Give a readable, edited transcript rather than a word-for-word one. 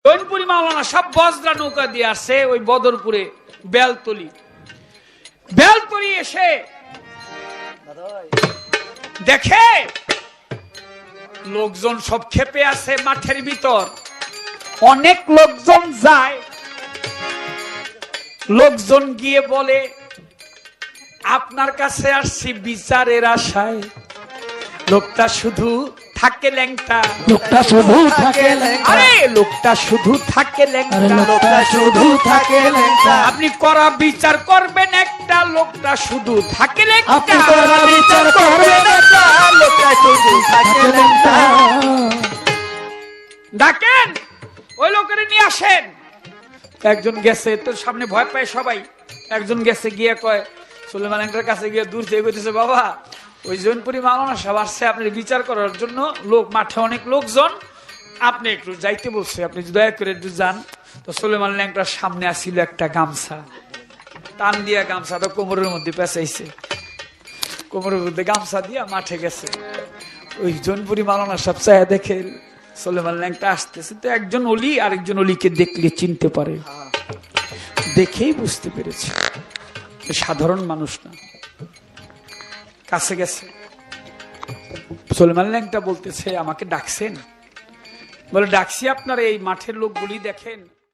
জৈনপুরি মাওলানা সব বজরা নৌকা দিয়ে আসছে ওই বদরপুরে বেলতলি এসে দেখে লোকজন সব খেপে আছে মাঠের ভিতর। অনেক লোকজন যায়, লোকজন গিয়ে বলে আপনার কাছে আসছি বিচারের আশায়। লোকটা শুধু থাকে ল্যাংটা, লোকটা শুধু থাকে ল্যাংটা, আরে লোকটা শুধু থাকে ল্যাংটা, লোকটা শুধু থাকে ল্যাংটা। আপনি করা বিচার করবেন একটা, লোকটা শুধু থাকে আপনি ল্যাংটা। করা বিচার করবেন একটা, লোকটা শুধু থাকে ল্যাংটা। ডাকেন ওই লোকের নিয়ে আসেন। একজন গেছে, তোর সামনে ভয় পায় সবাই। একজন গেছে গিয়ে কয় সুলেমান ল্যাংটার কাছে গিয়ে দূর থেকে কইতেছে, বাবা ওই জৈনপুরি মাওলানা সাহেব আসছে আপনার বিচার করার জন্য, লোক মাঠে অনেক লোকজন, আপনি একটু যাইতে বলছে, আপনি দয়া করে একটু যান। তো সুলেমান ল্যাংটার সামনে আসছিল একটা গামছা, টান দিয়া গামছাটা কোমরের মধ্যে পেঁচাইছে, কোমরের মধ্যে গামছা দিয়া মাঠে গেছে। ওই জৈনপুরি মাওলানা সাহেব চায় দেখে সুলেমান ল্যাংটা আসতেছে, তো একজন অলি আরেকজন অলিকে দেখলে চিনতে পারে, দেখেই বুঝতে পেরেছে সাধারণ মানুষ না। কাছে গেছে, সুলেমান ল্যাংটা বলতেছে আমাকে ডাকছেন? বলে ডাকছি, আপনার এই মাঠের লোকগুলি দেখেন